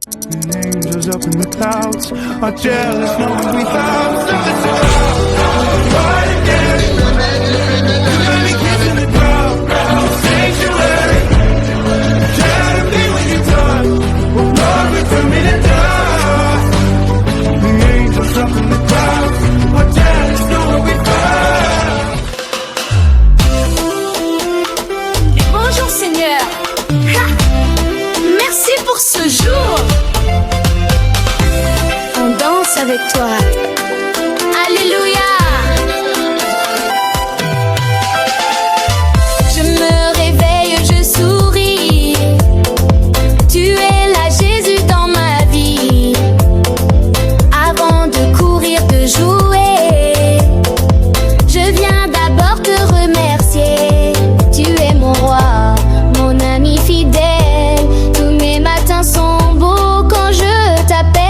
Angels up in the clouds are jealous knowing we found something so right again. Let me kiss in the crowd, sanctuary. Try to be when you touch, but Lord, we turn me to dust. The angels up in the clouds are jealous knowing we found. Bonjour Seigneur. Merci pour ce jour. On danse avec toi. Alléluia. Je me réveille, je souris. Tu es là Jésus dans ma vie. Avant de courir, de jouer, je viens d'abord te remercier. Tu es mon roi, mon ami fidèle. Sont beaux quand je t'appelle.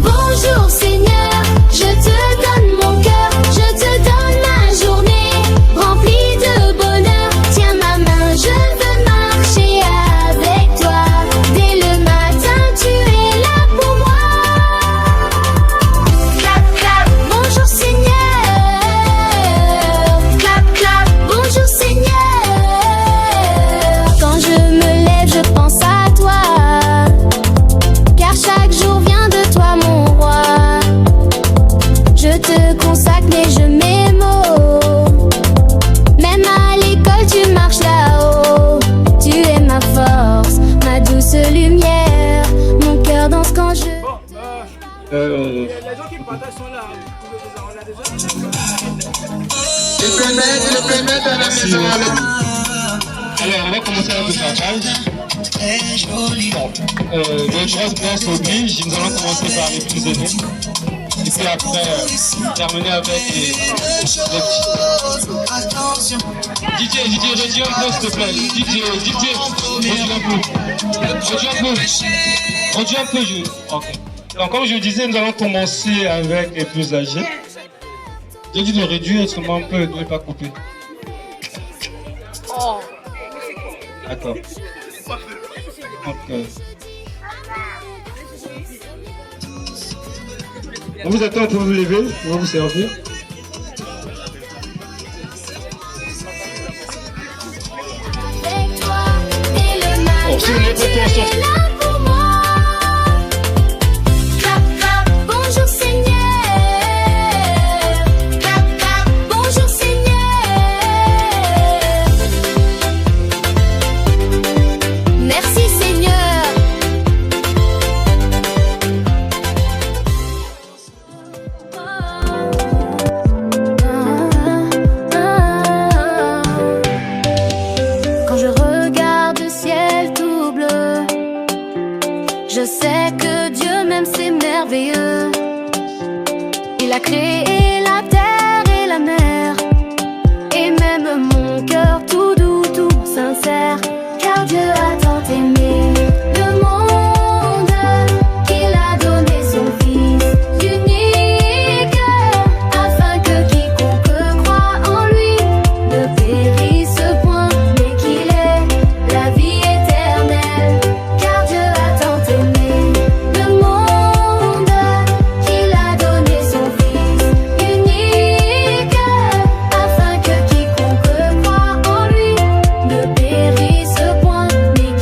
Bonjour Seigneur, je te donne mon cœur, je te donne ma journée remplie de bonheur. Tiens ma main, je veux marcher avec toi. Dès le matin, tu es là pour moi. Clap, clap, bonjour Seigneur. Clap, clap, bonjour Seigneur. Quand je me lève, je pense à toi, car chaque jour vient de toi mon roi. Je te consacre mais je m'émeus. Même à l'école tu marches là-haut. Tu es ma force, ma douce lumière. Mon cœur danse quand je... Les gens qui partagent sont là. Le pémètre à la maison. Alors, on va commencer avec le partage. Les grosses places obligent, nous allons commencer par les plus aînés. Et puis après, terminer avec les petits. DJ, redis un peu s'il te plaît. DJ, redis un peu. Redis un peu, ok. Donc, comme je disais, nous allons commencer avec les plus âgés. J'ai dit de réduire seulement un peu, ne pas couper. D'accord. Donc, on vous attend pour vous lever, on va vous servir. Bon, si vous n'avez pas de attention. Je sais que Dieu même c'est merveilleux. Il a créé la terre et la mer, et même mon cœur tout doux, tout sincère. Car Dieu a tant aimé le monde qu'il a donné son Fils unique, afin que quiconque croit en lui ne périsse point, mais qu'il ait la vie éternelle. Car Dieu a tant aimé le monde qu'il a donné son Fils unique, afin que quiconque croit en lui ne périsse point, mais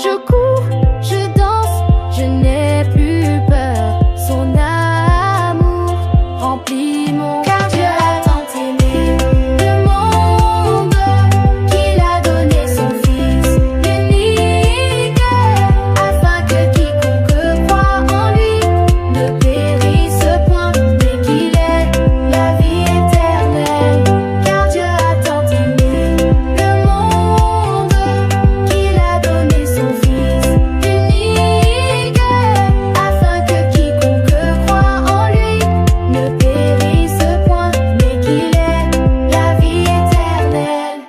Je cours, je danse, je n'ai plus peur. Son amour remplit mon cœur. Dieu a tant aimé le monde qu'il a donné son Fils unique, afin que quiconque croit en lui ne périsse point, mais qu'il ait la vie éternelle. Car Dieu a tant aimé le monde qu'il a donné son Fils unique, afin que quiconque croit en lui ne périsse point, mais qu'il ait la vie éternelle.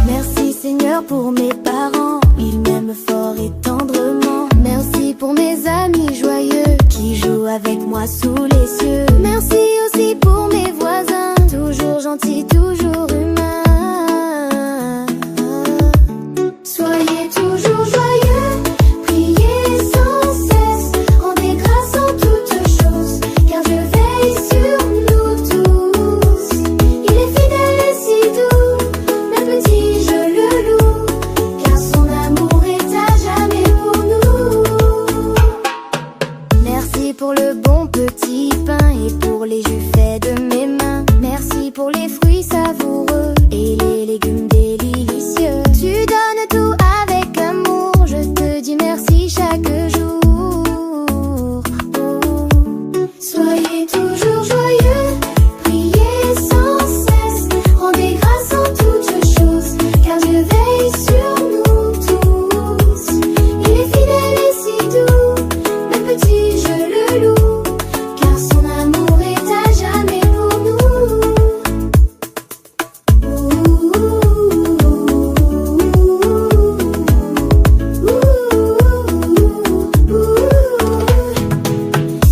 Merci Seigneur pour mes parents, ils m'aiment fort et tendrement. Merci pour mes amis joyeux qui jouent avec moi sous les cieux. Merci aussi pour mes voisins, toujours gentils, toujours humains. Soyez toujours joyeux, priez sans cesse, rendez grâce en toutes choses, car Dieu veille sur nous tous. Il est fidèle et si doux, même petit je le loue, car son amour est à jamais pour nous. Merci pour le bon petit pain et pour les jus faits de mes mains. Merci pour les fruits savoureux et les légumes délicieux. Tu donnes tout avec amour, je te dis merci chaque jour. Soyez toujours joyeux, priez sans cesse, rendez grâce en toutes choses, car Dieu veille sur nous tous. Il est fidèle et si doux, même petit je le loue, car son amour est à jamais pour nous.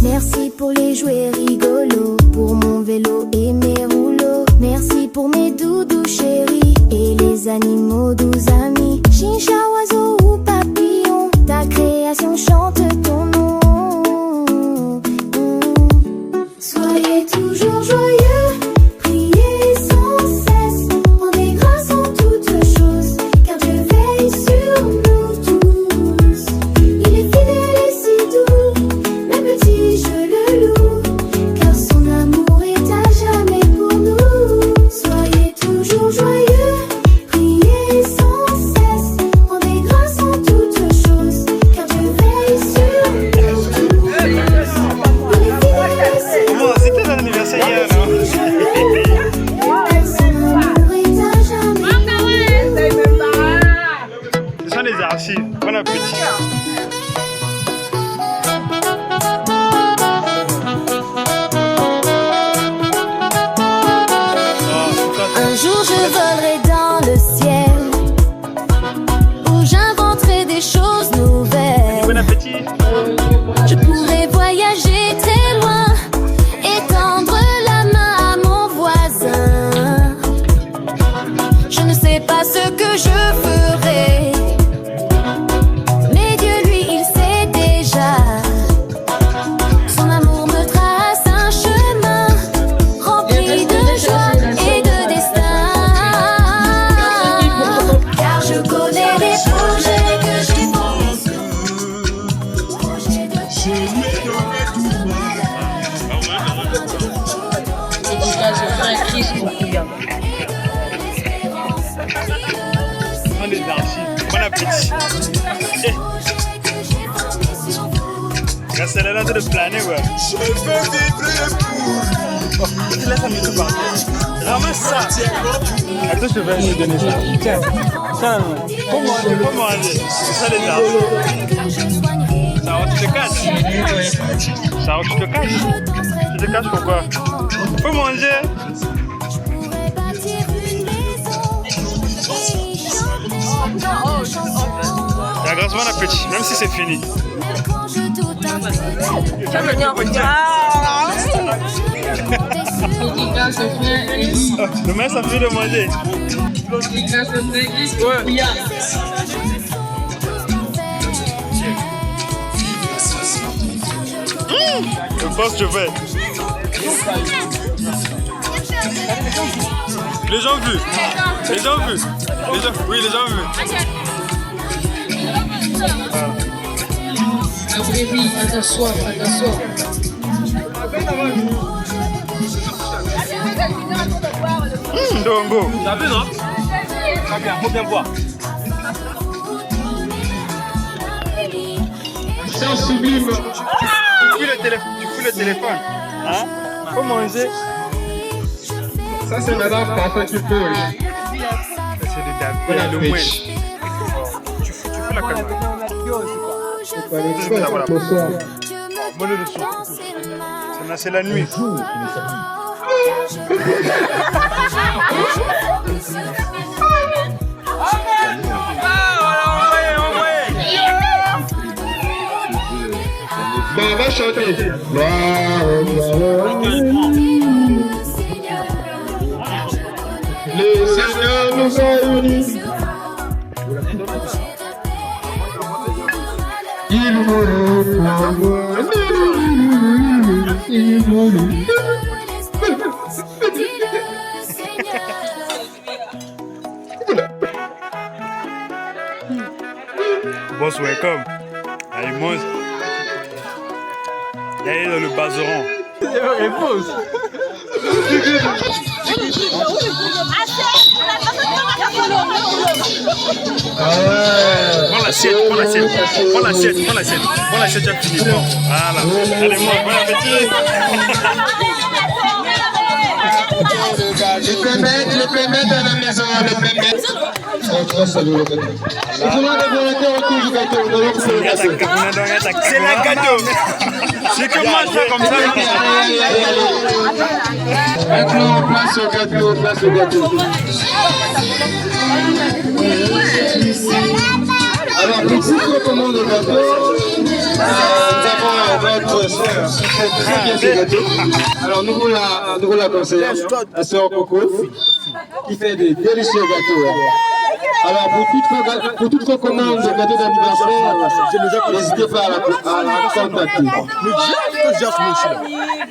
Merci pour les jouets rigolos, pour mon vélo et mes rouleaux. Merci pour mes doudous chéris et les animaux doux amis. Chincha, oiseau ou papillon, ta création chante ton nom. Soyez toujours joyeux, priez sans cesse, rendez grâce en toutes choses, car Dieu veille sur nous tous. Il est fidèle et si doux, même petit je le loue, car son amour est à jamais pour nous. Soyez toujours joyeux, priez sans cesse, rendez grâce en toutes choses, car Dieu veille sur nous tous. Il est fidèle et si doux. Bon, c'était l'anniversaire hier, non? Ce sont des archives. Bon appétit. Un jour je volerai dans le ciel, où j'inventerai des choses nouvelles. Bon appétit. Je pourrai voyager très loin et tendre la main à mon voisin. Je ne sais pas ce que je ferai, mais Dieu lui il sait déjà. Son amour me trace un chemin rempli de joie et de destin. Car je connais les projets que j'ai pensés. Projets de Ce sont des archives. Bon appétit. Regarde, c'est là en train de planer, quoi. Oh, tu laisses un peu par terre. Ramasse ça. Attends, je vais lui donner ça. Tiens, tiens, faut manger. C'est ça les archives. Ça va, tu te caches. Ça va, tu te caches. Tu te caches pourquoi? Faut manger. La grâce, bon appétit, même si c'est fini. Demain, ça fait de manger. pense que je vais. Les gens vus. Les gens vus. Les gens, oui, les gens vus. Après, oui, à t'asseoir, à t'asseoir. Dongo. T'as vu, non? Très bien, faut bien voir. C'est un sublime. Tu fous le téléphone. Hein? Faut manger. Ça, c'est madame parfait qui peut. C'est le David, le moins. Tu fous la caméra. Moi, le son. C'est la nuit. Bon, on va chanter. Le Seigneur nous a unis. Il mourut pour moi. Il mourut. Boss, welcome. Allez, mange. Allez dans le baseron. Prends l'assiette, prends l'assiette, prends l'assiette, prends l'assiette, prends l'assiette, tu as fini. Voilà. Allez, moi, bon appétit. Le permettre à la maison, le permettre. C'est la gâteau. C'est que moi je fais comme ça. Maintenant, place au gâteau, place au gâteau. Alors, petite recommande au gâteau. Nous avons notre soeur qui fait très bien ce gâteau. Alors, nous voulons la conseillère, la soeur Coco, qui fait des délicieux gâteaux. Alors, pour toute recommande de gâteau d'anniversaire, n'hésitez pas à la contacter.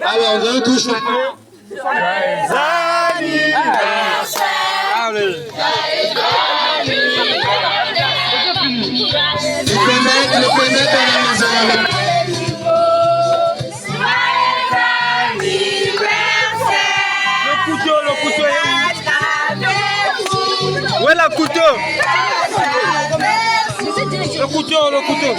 Alors, vous avez tout chanté. Le permettre à la maison. Le couteau est où? Où est le couteau? Le couteau.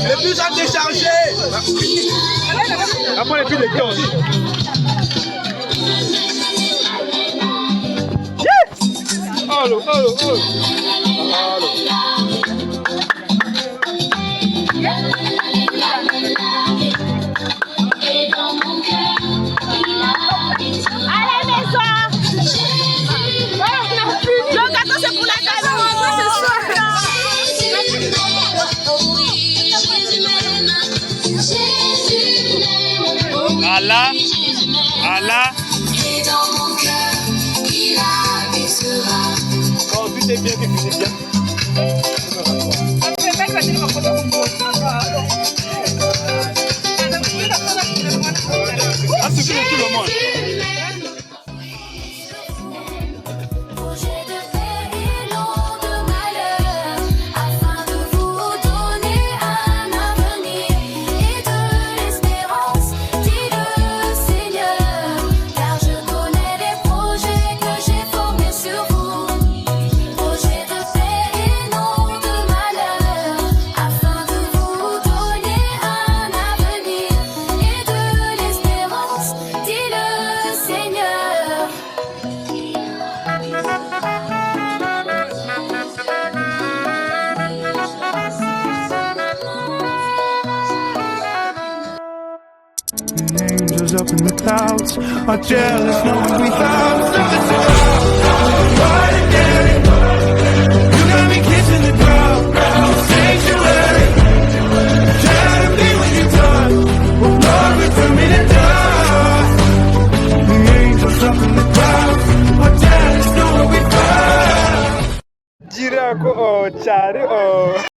Les bus ont déchargé. Après les bus de cœur aussi. Allô. Allah. Quand tout est bien, tu finis bien. Ah, c'est tout le monde. Projet de paix et non de The angels up in the clouds are jealous knowing we found something so ordinary. You got me kissing the ground, sanctuary. Try to be when you touch, but Lord, return me to dust. The angels up in the clouds are jealous knowing we found. Jira ko oh, chari oh.